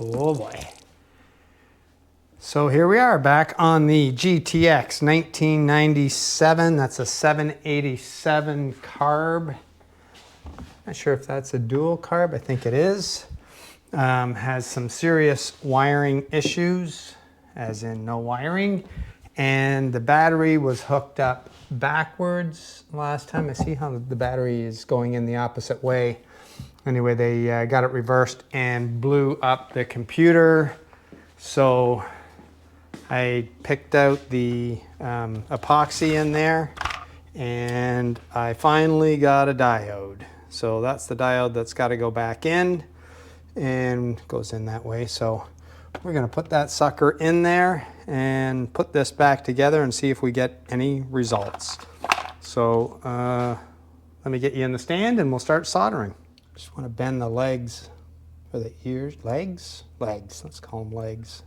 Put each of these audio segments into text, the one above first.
Oh boy. So here we are back on the GTX 1997. That's a 787 carb. Not sure if that's a dual carb. I think it is. Has some serious wiring issues, as in no wiring. And the battery was hooked up backwards last time. I see how the battery is going in the opposite way. Anyway, they got it reversed and blew up the computer. So I picked out the epoxy in there, and I finally got a diode. So that's the diode that's got to go back in, and goes in that way. So we're going to put that sucker in there and put this back together and see if we get any results. So let me get you in the stand and we'll start soldering. Just want to bend the legs for the ears. Legs? Legs. Let's call them legs.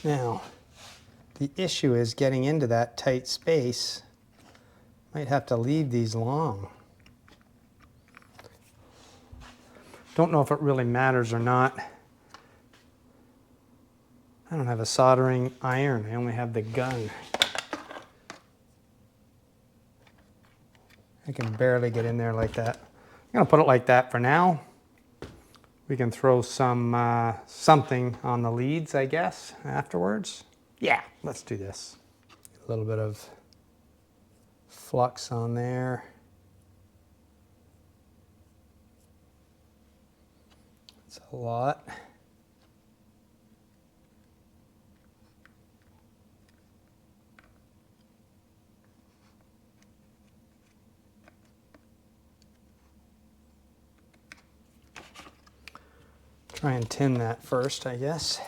Now, the issue is getting into that tight space. Might have to leave these long. Don't know if it really matters or not. I don't have a soldering iron. I only have the gun. I can barely get in there like that. I'm gonna put it like that for now. We can throw some something on the leads, I guess, afterwards. Yeah, let's do this. A little bit of flux on there. That's a lot. Try and tin that first, I guess.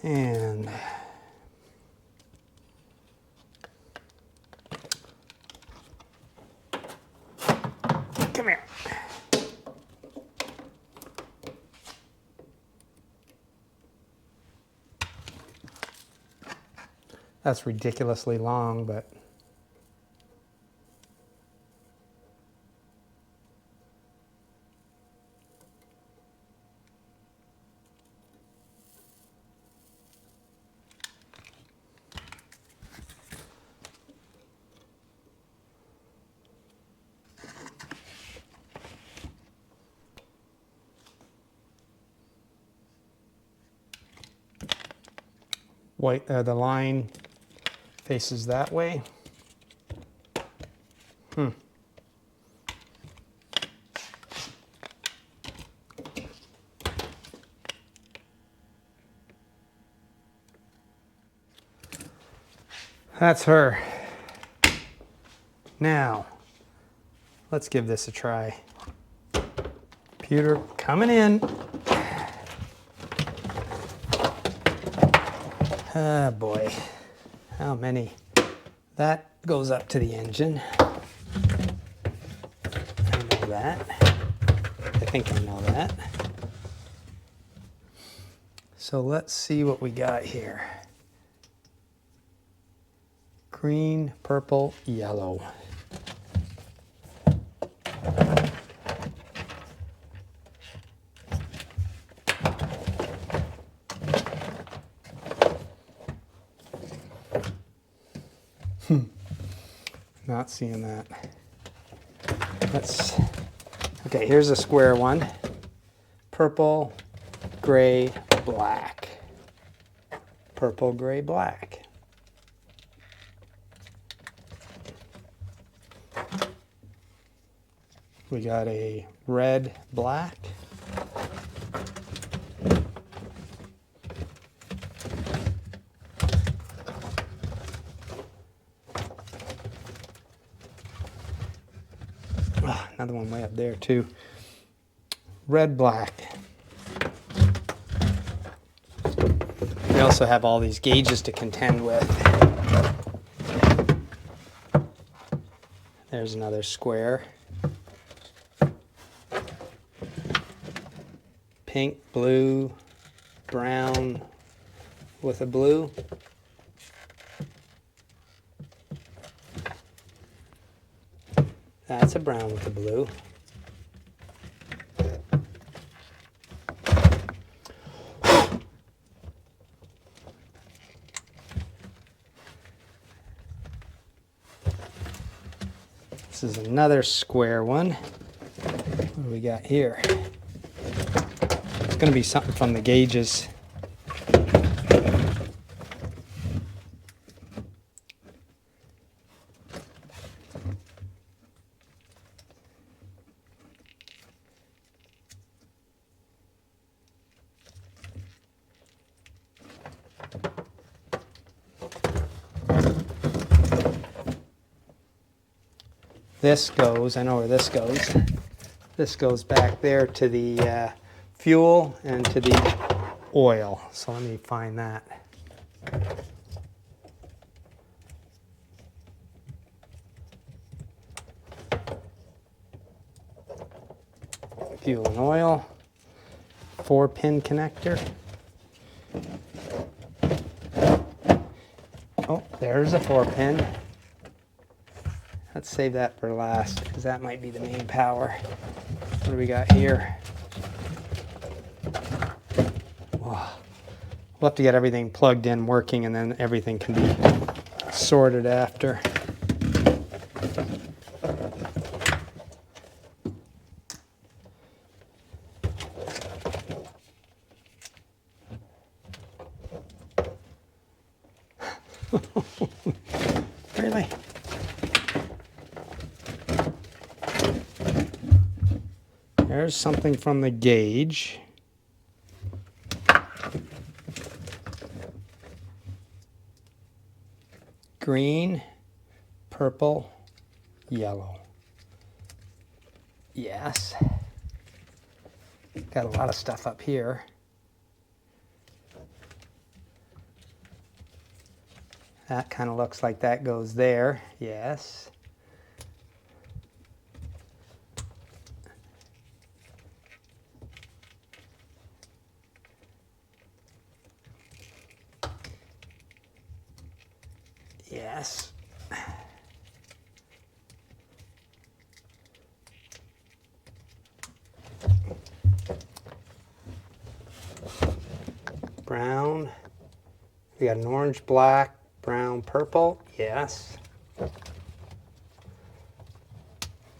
And come here. That's ridiculously long, but white, the line faces that way. That's her. Now, let's give this a try. Computer coming in. Ah, boy. How many? That goes up to the engine. I know that. I think I know that. So let's see what we got here. Green, purple, yellow. Not seeing that. Okay, here's a square one. Purple, gray, black. Purple, gray, black. We got a red, black. Oh, another one way up there too. Red, black. We also have all these gauges to contend with. There's another square. Pink, blue, brown with a blue. That's a brown with a blue. This is another square one. What do we got here? It's going to be something from the gauges. This goes, I know where this goes. This goes back there to the fuel and to the oil. So let me find that. Fuel and oil. 4-pin connector. Oh, there's a 4-pin. Let's save that for last, because that might be the main power. What do we got here? Whoa. We'll have to get everything plugged in, working, and then everything can be sorted after. Really? There's something from the gauge. Green, purple, yellow. Yes. Got a lot of stuff up here. That kind of looks like that goes there. Yes. Yes. Brown. We got an orange, black, brown, purple. Yes.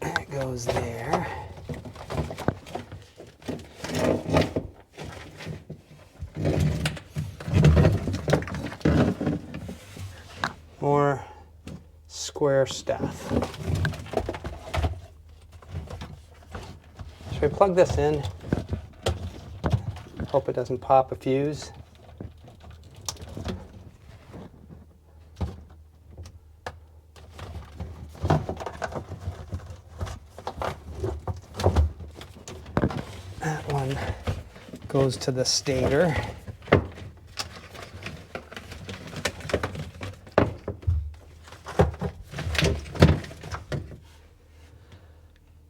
That goes there. More square stuff. Should we plug this in? Hope it doesn't pop a fuse. That one goes to the stator.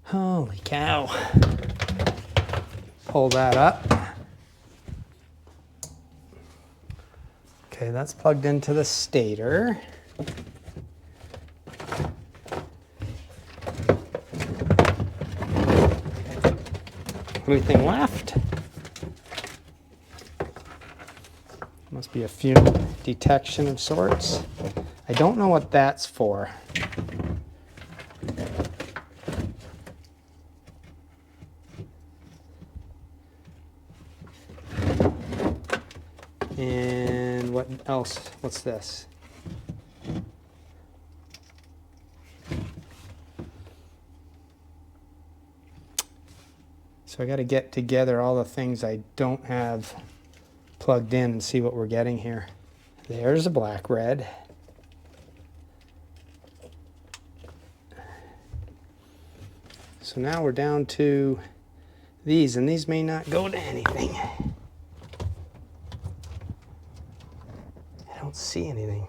Holy cow. Pull that up. Okay, that's plugged into the stator. Anything left? Must be a fume detection of sorts. I don't know what that's for. And what else? What's this? So I got to get together all the things I don't have plugged in and see what we're getting here. There's a black red. So now we're down to these, and these may not go to anything. I don't see anything.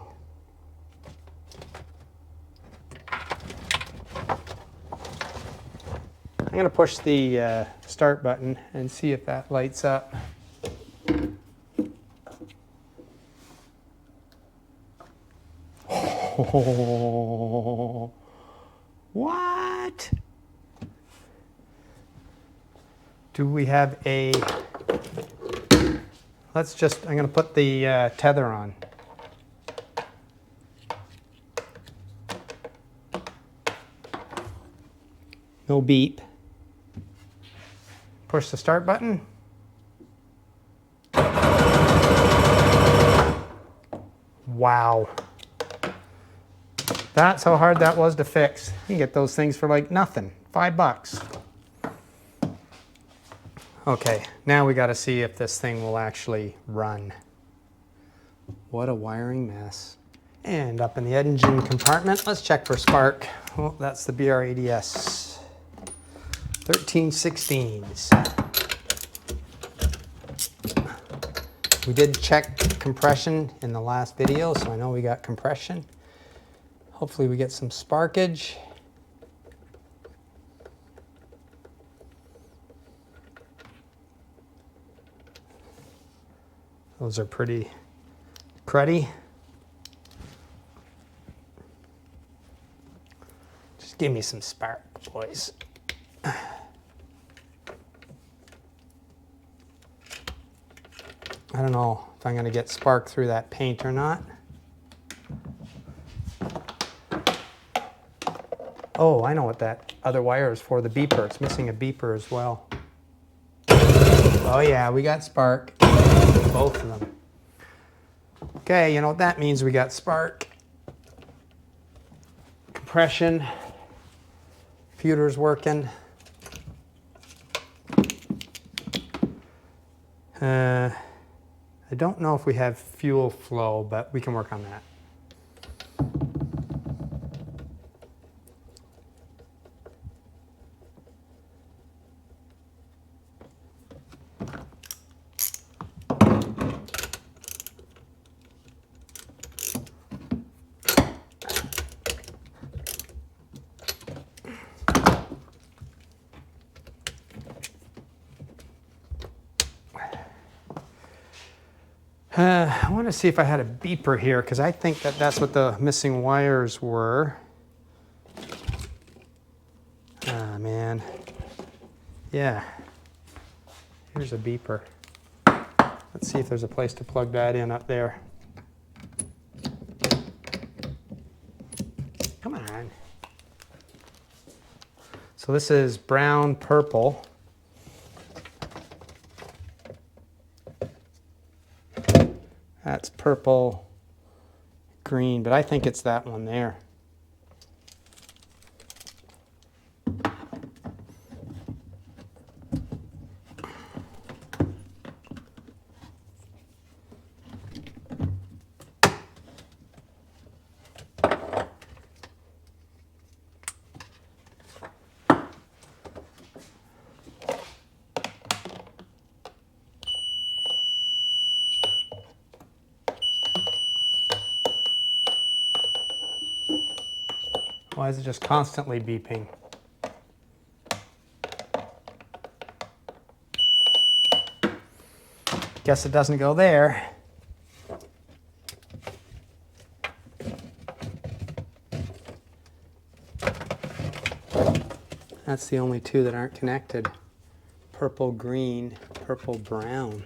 I'm going to push the start button and see if that lights up. Oh, what? Do we have a... I'm going to put the tether on. No beep. Push the start button. Wow. That's how hard that was to fix. You can get those things for like nothing. $5. Okay, now we got to see if this thing will actually run. What a wiring mess. And up in the engine compartment, let's check for spark. Oh, that's the BR80S. 1316s. We did check compression in the last video, so I know we got compression. Hopefully we get some sparkage. Those are pretty cruddy. Just give me some spark, boys. I don't know if I'm going to get spark through that paint or not. Oh, I know what that other wire is for, the beeper. It's missing a beeper as well. Oh yeah, we got spark. Both of them. Okay, you know what that means? We got spark. Compression. Computer's working. I don't know if we have fuel flow, but we can work on that. I want to see if I had a beeper here, because I think that that's what the missing wires were. Ah, man. Yeah. Here's a beeper. Let's see if there's a place to plug that in up there. Come on. So this is brown, purple. That's purple, green, but I think it's that one there. Why is it just constantly beeping? Guess it doesn't go there. That's the only two that aren't connected. Purple, green, purple, brown.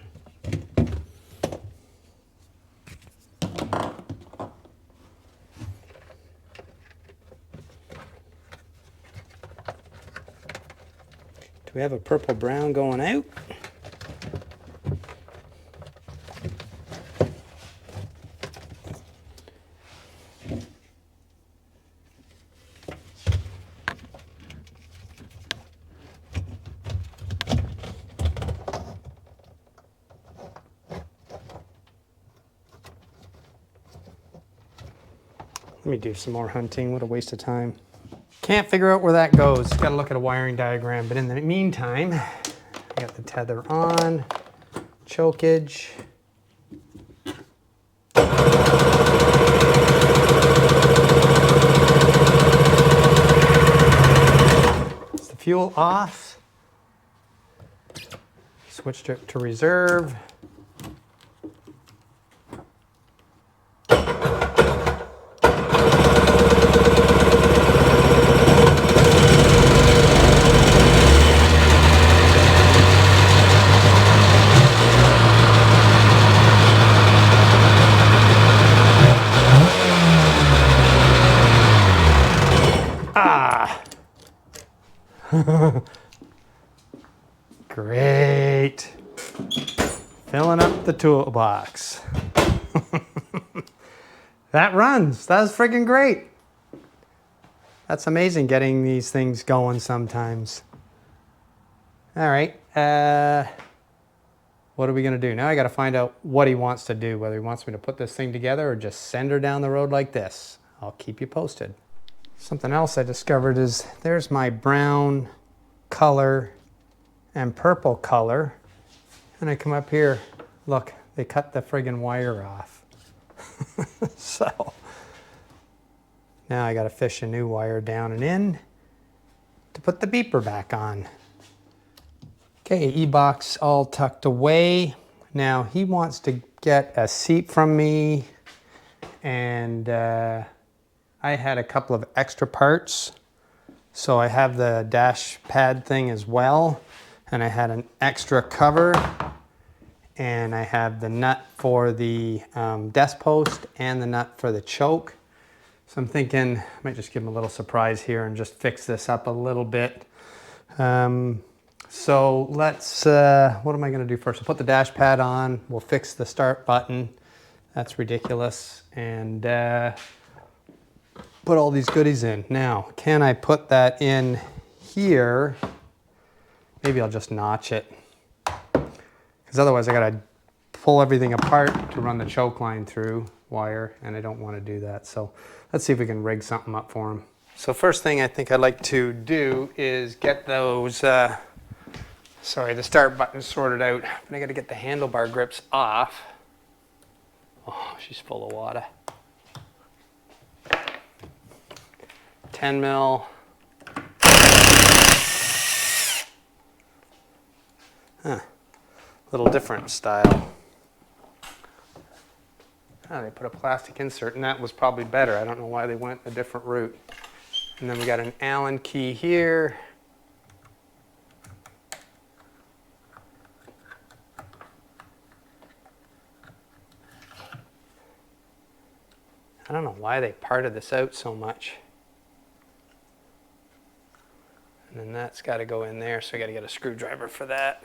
Do we have a purple brown going out? Let me do some more hunting. What a waste of time. Can't figure out where that goes. Got to look at a wiring diagram. But in the meantime, I got the tether on, chokeage. Is the fuel off? Switched it to reserve. Great. Filling up the toolbox. That runs. That was freaking great. That's amazing getting these things going sometimes. All right. What are we going to do? Now I got to find out what he wants to do, whether he wants me to put this thing together or just send her down the road like this. I'll keep you posted. Something else I discovered is there's my brown color and purple color. And I come up here, look, they cut the friggin' wire off. So now I got to fish a new wire down and in to put the beeper back on. Okay, E-box all tucked away. Now he wants to get a seat from me, and I had a couple of extra parts. So I have the dash pad thing as well, and I had an extra cover, and I have the nut for the desk post and the nut for the choke. So I'm thinking I might just give him a little surprise here and just fix this up a little bit. So let's, what am I going to do first? I'll put the dash pad on. We'll fix the start button. That's ridiculous. And put all these goodies in. Now, can I put that in here? Maybe I'll just notch it. Because otherwise I got to pull everything apart to run the choke line through wire, and I don't want to do that. So let's see if we can rig something up for him. So first thing I think I'd like to do is get those, the start button sorted out. But I got to get the handlebar grips off. Oh, she's full of water. 10 mil. Huh. Little different style. Oh, they put a plastic insert, and that was probably better. I don't know why they went a different route. And then we got an Allen key here. I don't know why they parted this out so much. And then that's got to go in there, so I got to get a screwdriver for that.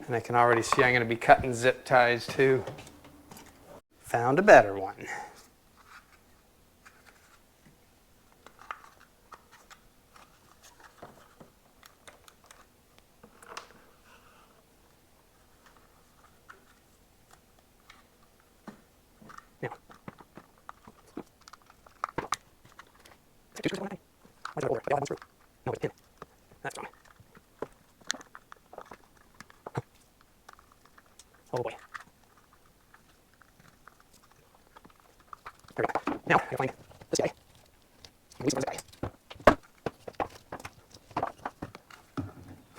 And I can already see I'm going to be cutting zip ties too. Found a better one. Now. Why is it over? They all have one screw. No, it's in. That's gone. Oh boy. There we go. Now, I gotta find this guy. This guy.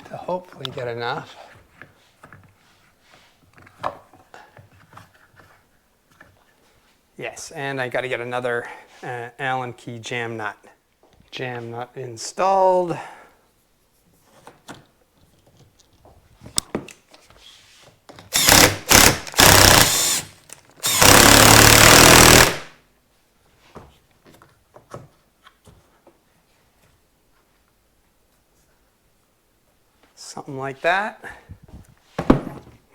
To hopefully get enough. Yes, and I gotta get another Allen key jam nut. Jam nut installed. Something like that.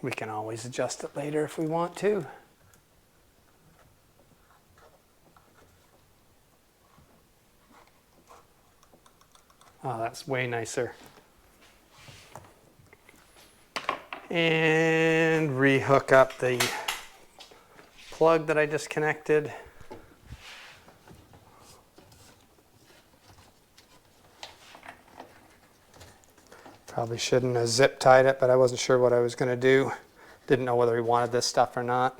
We can always adjust it later if we want to. Oh, that's way nicer. And rehook up the plug that I disconnected. Probably shouldn't have zip tied it, but I wasn't sure what I was going to do. Didn't know whether he wanted this stuff or not.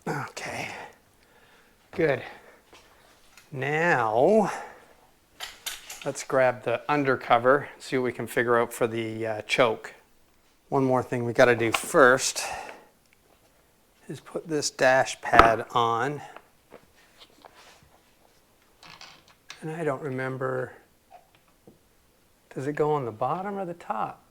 Okay, good. Now, let's grab the undercover, see what we can figure out for the choke. One more thing we got to do first is put this dash pad on. And I don't remember, does it go on the bottom or the top?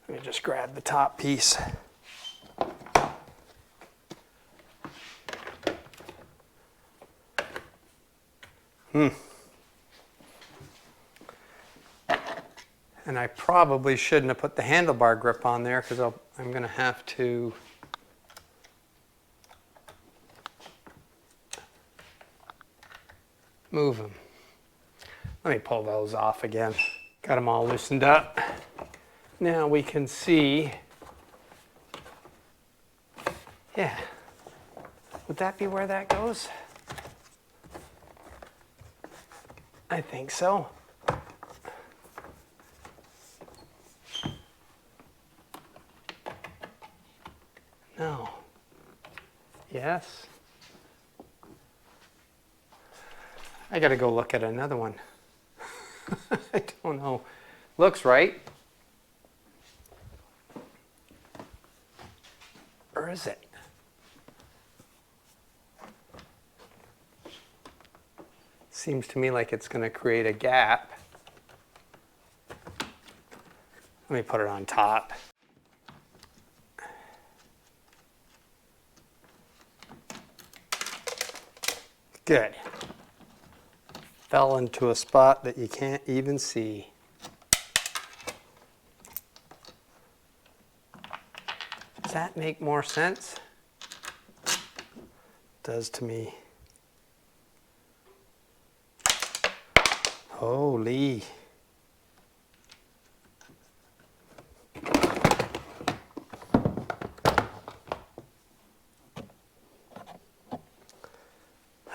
Let me just grab the top piece. And I probably shouldn't have put the handlebar grip on there because I'm going to have to move them. Let me pull those off again. Got them all loosened up. Now we can see, yeah, would that be where that goes? I think so. No. Yes. I gotta go look at another one. I don't know. Looks right. Or is it? Seems to me like it's going to create a gap. Let me put it on top. Good. Fell into a spot that you can't even see. Does that make more sense? It does to me. Holy.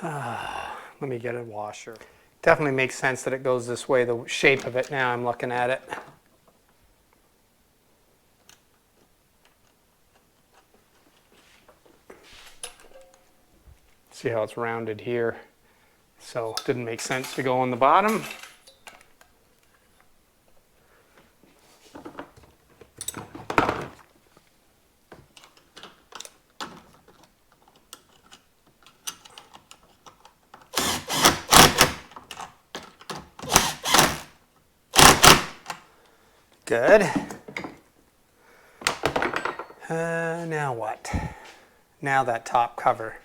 Let me get a washer. Definitely makes sense that it goes this way, the shape of it now I'm looking at it. See how it's rounded here. So it didn't make sense to go on the bottom. Good. Now what? Now that top cover.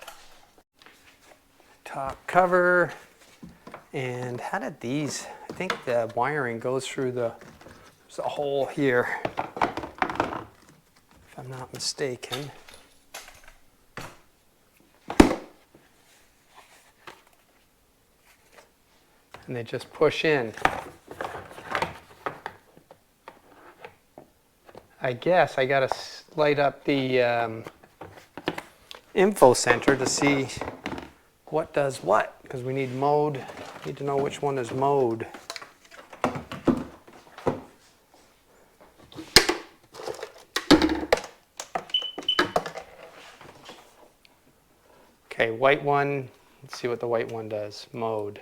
Top cover. And how did these, I think the wiring goes through there's a hole here, if I'm not mistaken. And they just push in. I guess I gotta light up the info center to see what does what, because we need mode. Need to know which one is mode. Okay, white one. Let's see what the white one does. Mode.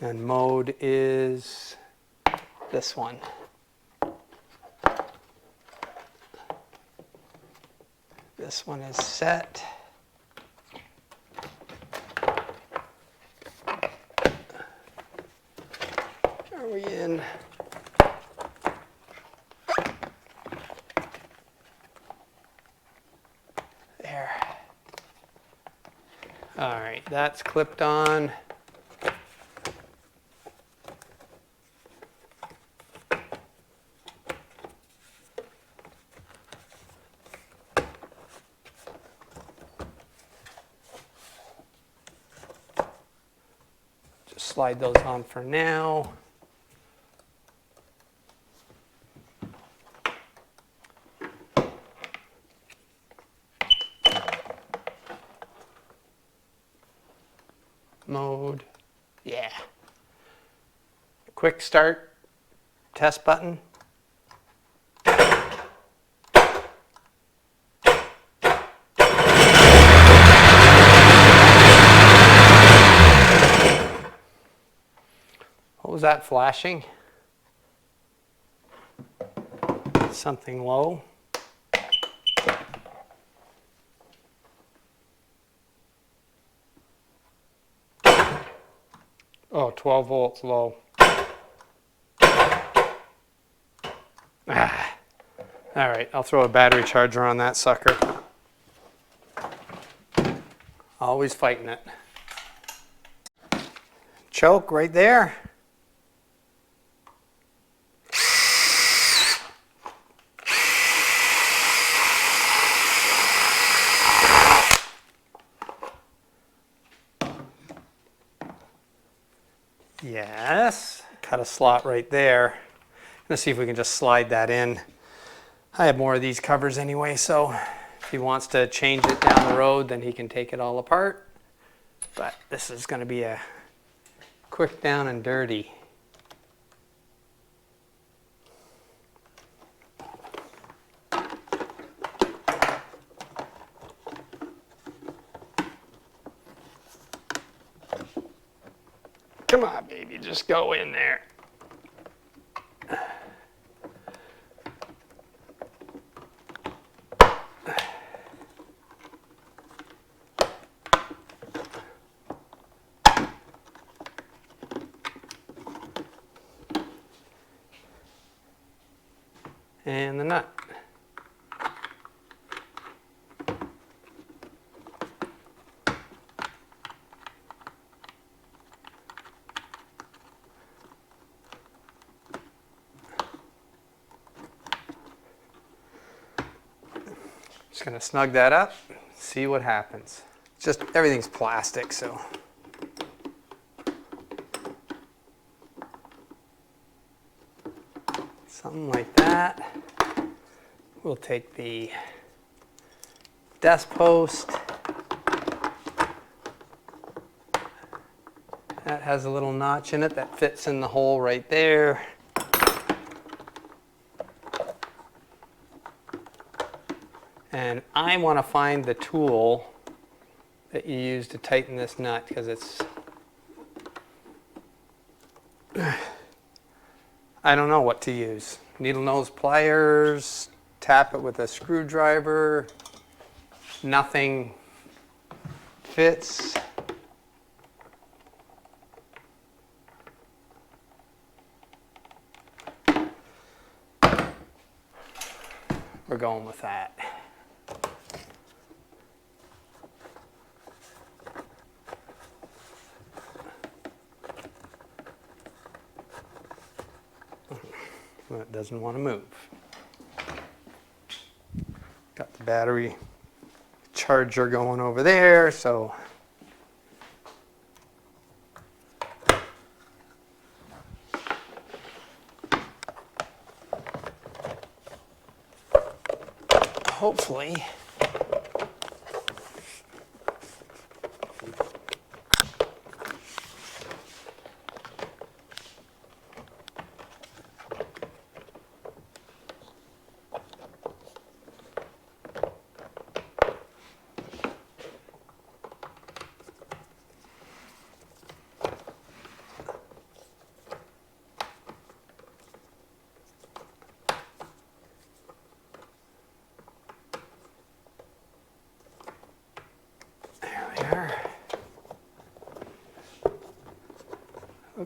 And mode is this one. This one is set. Are we in? There. All right, that's clipped on. slide those on for now. Mode, yeah. Quick start, test button. What was that flashing? Something low. Oh, 12 volts low. Ah. All right, I'll throw a battery charger on that sucker. Always fighting it. Choke right there. Yes, cut a slot right there. Let's see if we can just slide that in. I have more of these covers anyway, so if he wants to change it down the road, then he can take it all apart. But this is going to be a quick down and dirty. Come on, baby, just go in there. And the nut. Just going to snug that up, see what happens. Just everything's plastic, so. Something like that. We'll take the desk post. That has a little notch in it that fits in the hole right there. And I want to find the tool that you use to tighten this nut because it's, I don't know what to use. Needle nose pliers, tap it with a screwdriver, nothing fits. We're going with that. Well, it doesn't want to move. Got the battery charger going over there, so hopefully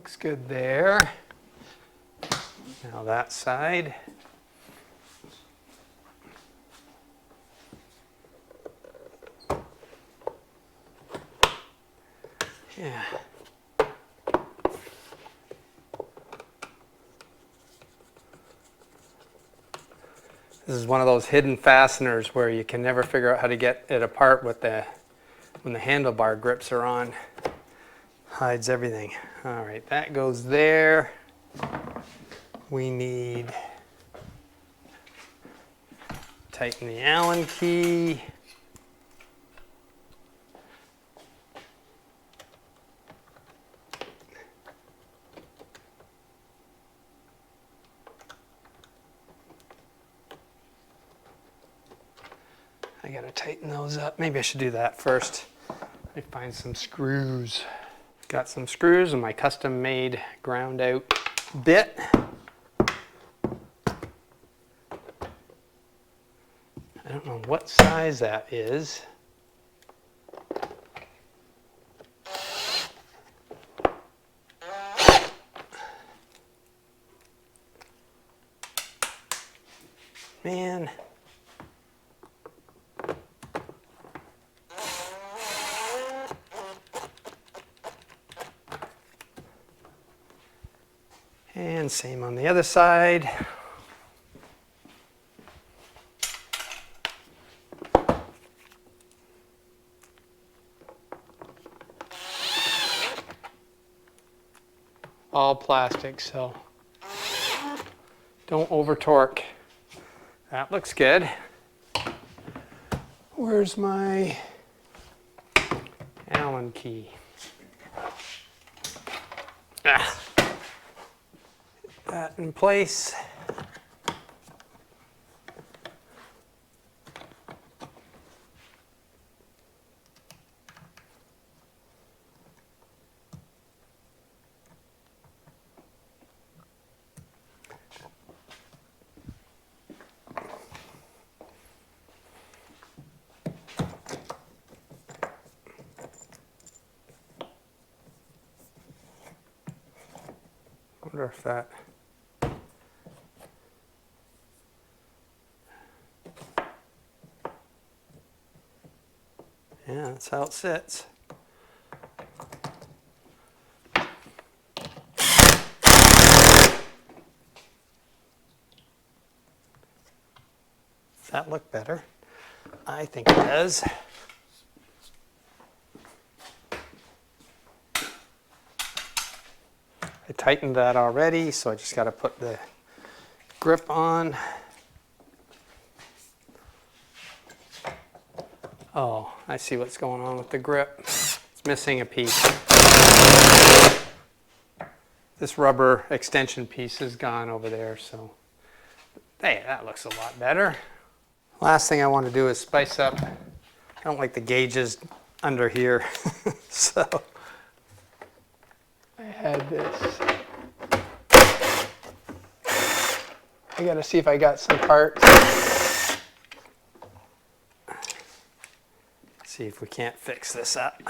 looks good there. Now that side. Yeah. This is one of those hidden fasteners where you can never figure out how to get it apart with when the handlebar grips are on. hides everything. All right, that goes there. We need tighten the Allen key. I gotta tighten those up. Maybe I should do that first. Let me find some screws. Got some screws and my custom made ground out bit. I don't know what size that is. Man. And same on the other side. All plastic, so don't over torque. That looks good. Where's my Allen key? Ah. That in place. Wonder if that yeah, that's how it sits. Does that look better? I think it does. I tightened that already, so I just got to put the grip on. Oh, I see what's going on with the grip. It's missing a piece. This rubber extension piece is gone over there, so hey, that looks a lot better. Last thing I want to do is spice up. I don't like the gauges under here, so I had this. I gotta see if I got some parts. See if we can't fix this up.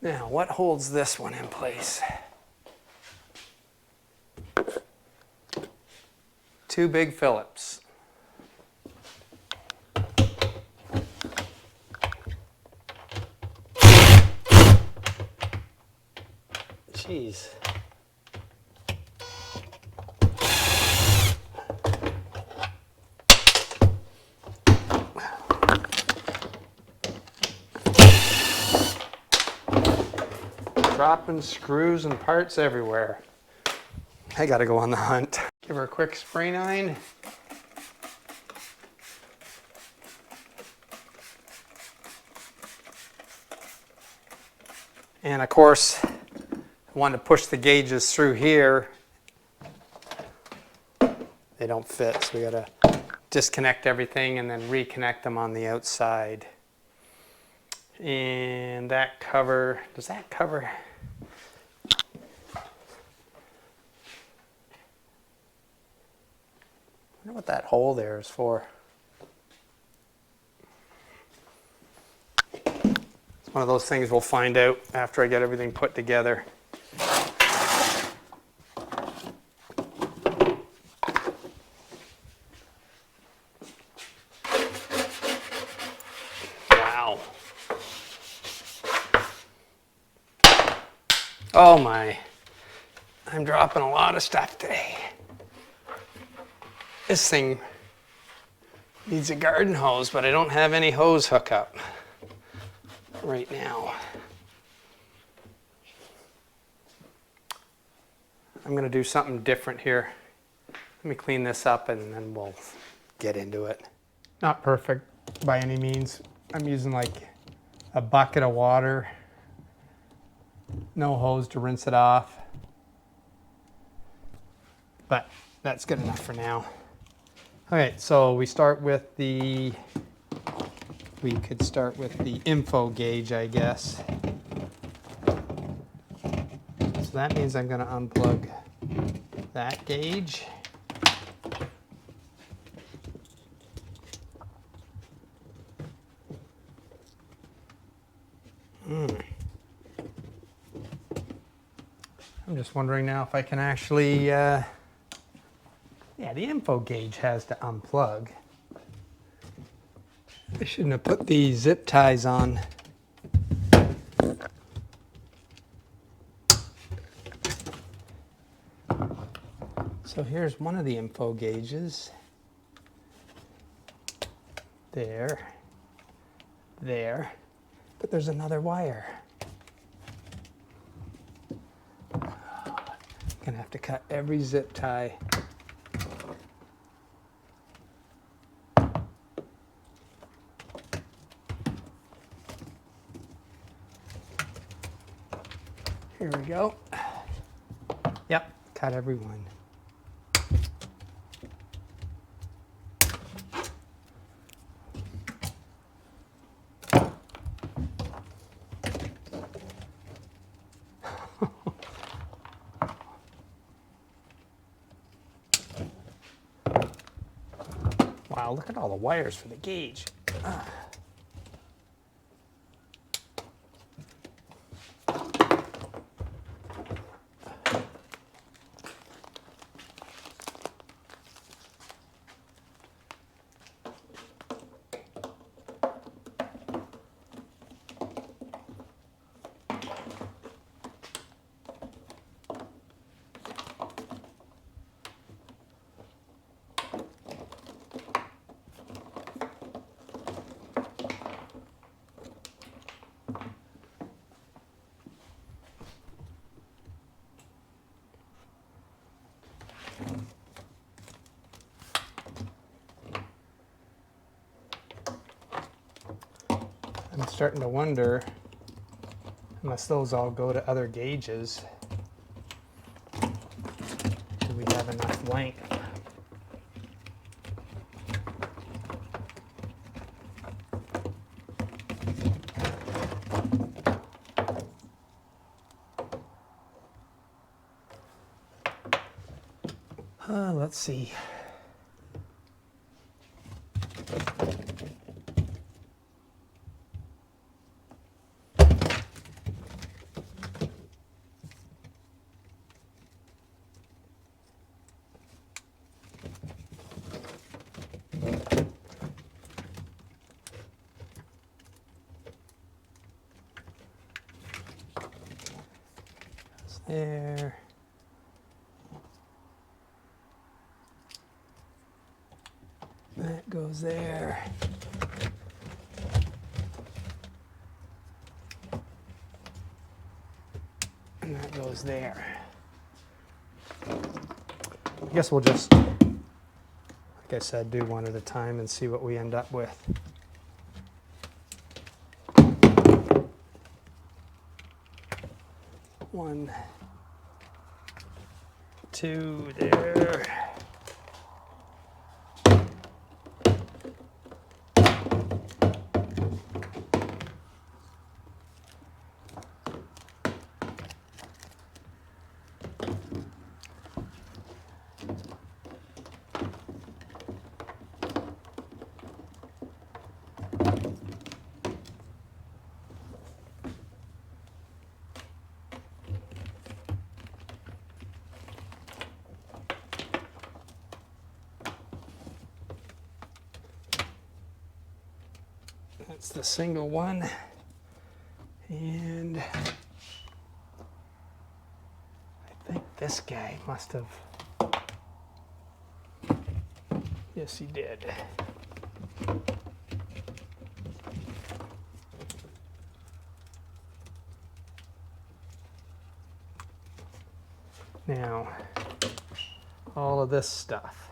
Now, what holds this one in place? Two big Phillips. Jeez. Dropping screws and parts everywhere. I gotta go on the hunt. Give her a quick spray nine. And of course, I want to push the gauges through here. They don't fit, so we gotta disconnect everything and then reconnect them on the outside. And that cover, does that cover? I wonder what that hole there is for. It's one of those things we'll find out after I get everything put together. Wow. Oh my. I'm dropping a lot of stuff today. This thing Needs a garden hose, but I don't have any hose hookup right now. I'm going to do something different here. Let me clean this up and then we'll get into it. Not perfect by any means. I'm using like a bucket of water. No hose to rinse it off. But that's good enough for now. Okay, so we could start with the info gauge, I guess. So that means I'm going to unplug that gauge. I'm just wondering now if I can actually, yeah, the info gauge has to unplug. I shouldn't have put the zip ties on. So here's one of the info gauges. There. But there's another wire. Gonna have to cut every zip tie. Here we go. Yep, cut every one. Wow, look at all the wires for the gauge. I'm starting to wonder, unless those all go to other gauges, do we have enough length? Let's see. There. That goes there. And that goes there. I guess we'll just, like I said, do one at a time and see what we end up with. One, two, there. That's the single one, and I think this guy must have, yes he did. Now, all of this stuff.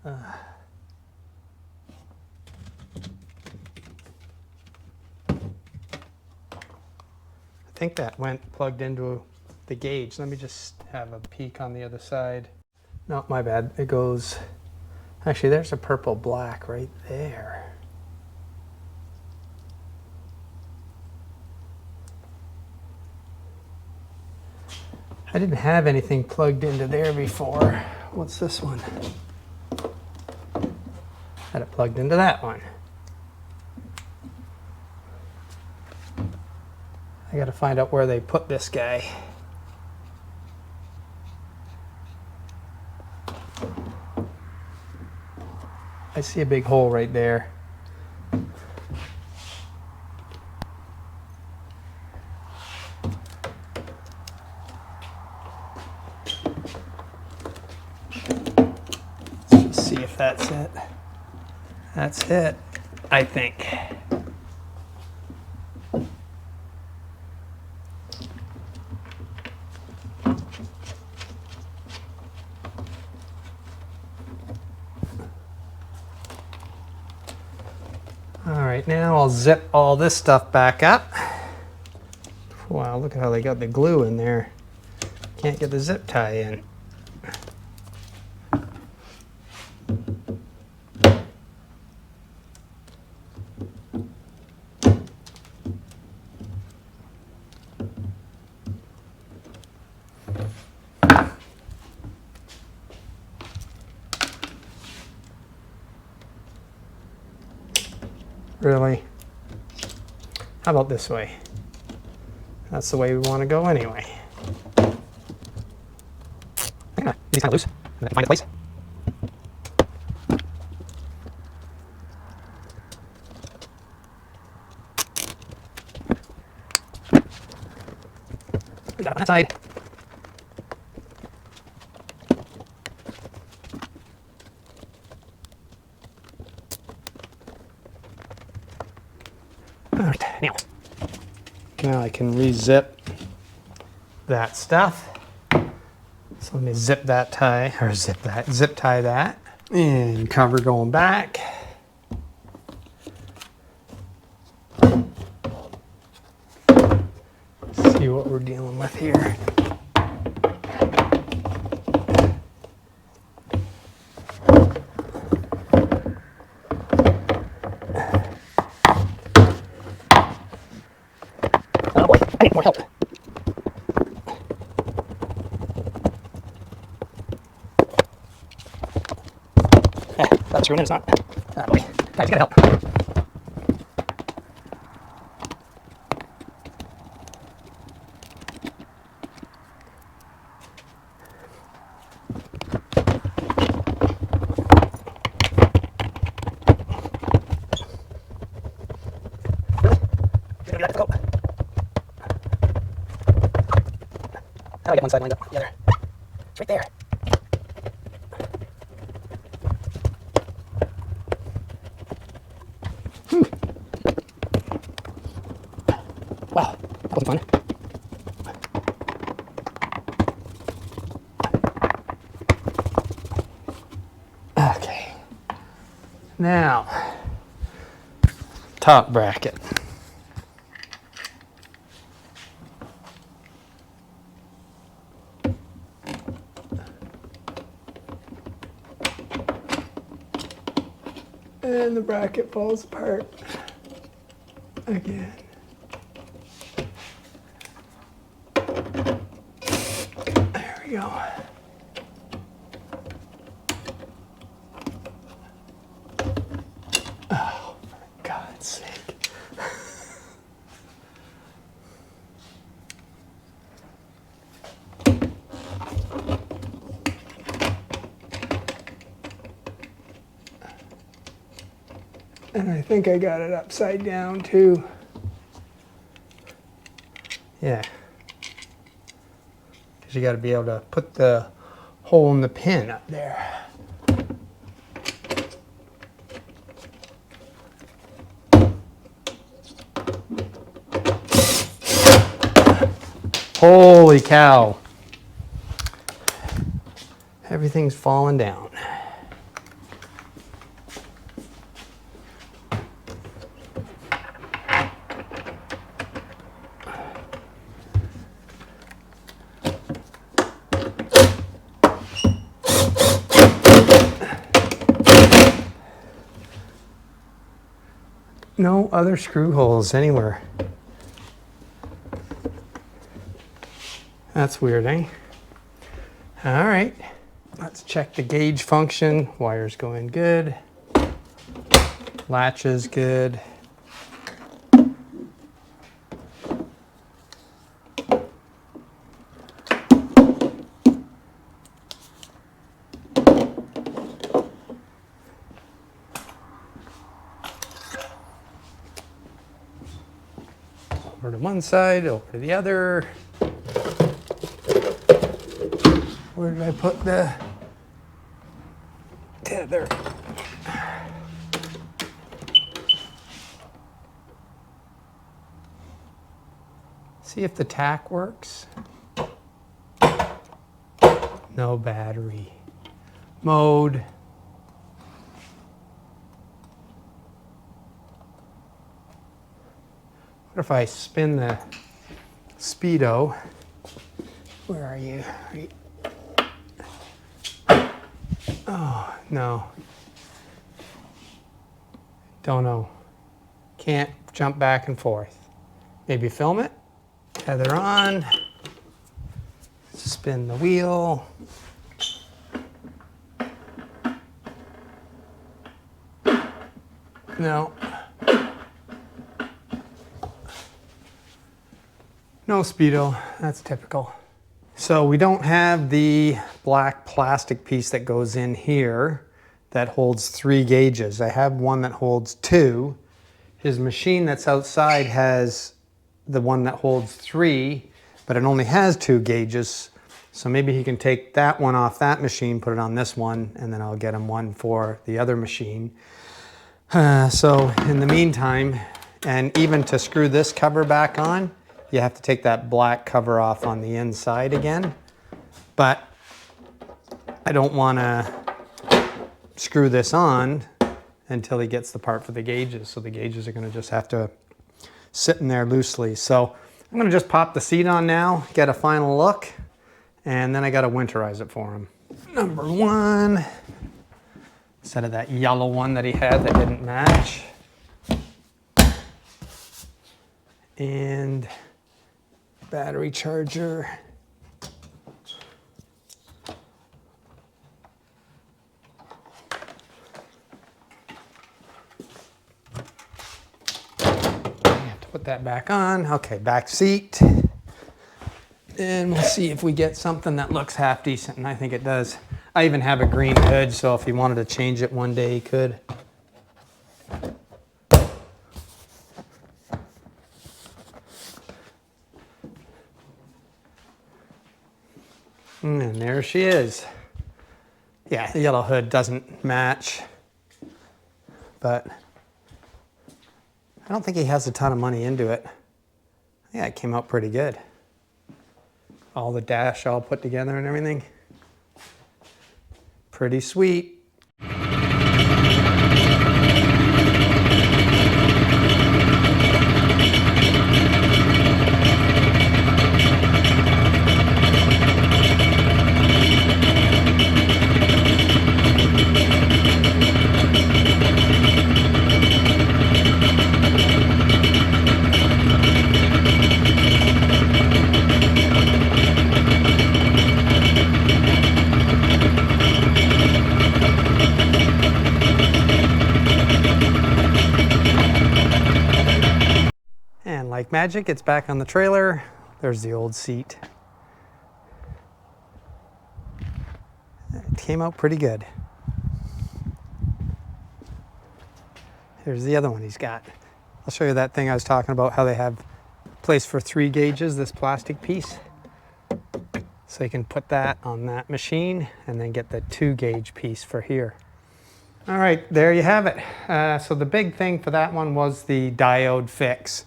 I think that went plugged into the gauge. Let me just have a peek on the other side. No, my bad. It goes, actually there's a purple black right there. I didn't have anything plugged into there before. What's this one? Had it plugged into that one. I gotta find out where they put this guy. I see a big hole right there. Let's just see if that's it. That's it, I think. All right, now I'll zip all this stuff back up. Wow, look at how they got the glue in there. Can't get the zip tie in. Really? How about this way? That's the way we want to go anyway. These kind of loose. Find a place. We got it on that side. Now I can re-zip that stuff. So let me zip that tie, or zip tie that, and cover going back. See what we're dealing with here. Oh boy, I need more help. That's screwing in, it's not. Oh boy, guys, gotta help. Really? It's gonna be that difficult. How do I get one side lined up? The other. It's right there. Wow, that wasn't fun. Okay. Now, top bracket. And the bracket falls apart again. There we go. Oh, for God's sake. And I think I got it upside down too. Yeah. Because you got to be able to put the hole in the pin up there. Holy cow. Everything's falling down. No other screw holes anywhere. That's weird, eh? All right, let's check the gauge function. Wires going good. Latch is good. Over to one side, over to the other. Where did I put the tether? See if the tack works. No battery. Mode. What if I spin the Seadoo? Where are you? Oh, no. Don't know. Can't jump back and forth. Maybe film it. Tether on. Spin the wheel. No. No Speedo, that's typical. So we don't have the black plastic piece that goes in here that holds 3 gauges. I have one that holds 2. His machine that's outside has the one that holds 3, but it only has 2 gauges. So maybe he can take that one off that machine, put it on this one, and then I'll get him one for the other machine. So in the meantime, and even to screw this cover back on, you have to take that black cover off on the inside again. But I don't want to screw this on until he gets the part for the gauges. So the gauges are going to just have to sit in there loosely. So I'm going to just pop the seat on now, get a final look, and then I got to winterize it for him. Number 1, instead of that yellow one that he had that didn't match. And battery charger. I have to put that back on. Okay, back seat. And we'll see if we get something that looks half decent, and I think it does. I even have a green hood, so if he wanted to change it one day, he could. And there she is. Yeah, the yellow hood doesn't match, but I don't think he has a ton of money into it. Yeah, it came out pretty good. All the dash all put together and everything. Pretty sweet. And like magic, it's back on the trailer. There's the old seat. It came out pretty good. Here's the other one he's got. I'll show you that thing I was talking about, how they have place for 3 gauges, this plastic piece. So you can put that on that machine and then get the 2 gauge piece for here. All right, there you have it. So the big thing for that one was the diode fix.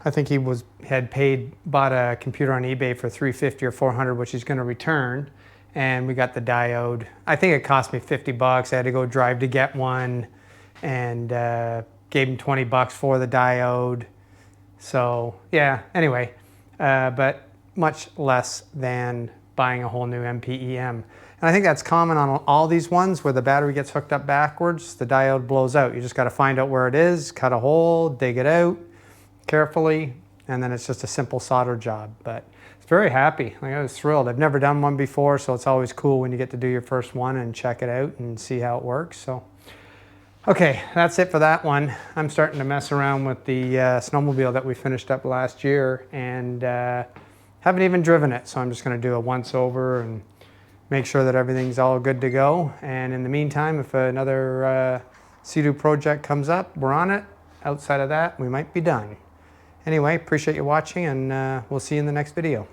I think he had bought a computer on eBay for $350 or $400, which he's going to return. And we got the diode. I think it cost me $50. I had to go drive to get one, and gave him $20 for the diode. So yeah, anyway, but much less than buying a whole new MPEM. And I think that's common on all these ones where the battery gets hooked up backwards, the diode blows out. You just got to find out where it is, cut a hole, dig it out carefully, and then it's just a simple solder job. But it's very happy. Like, I was thrilled. I've never done one before, so it's always cool when you get to do your first one and check it out and see how it works. So, okay, that's it for that one. I'm starting to mess around with the snowmobile that we finished up last year, and haven't even driven it. So I'm just going to do a once over and make sure that everything's all good to go. And in the meantime, if another Seadoo project comes up, we're on it. Outside of that, we might be done. Anyway, appreciate you watching, and we'll see you in the next video.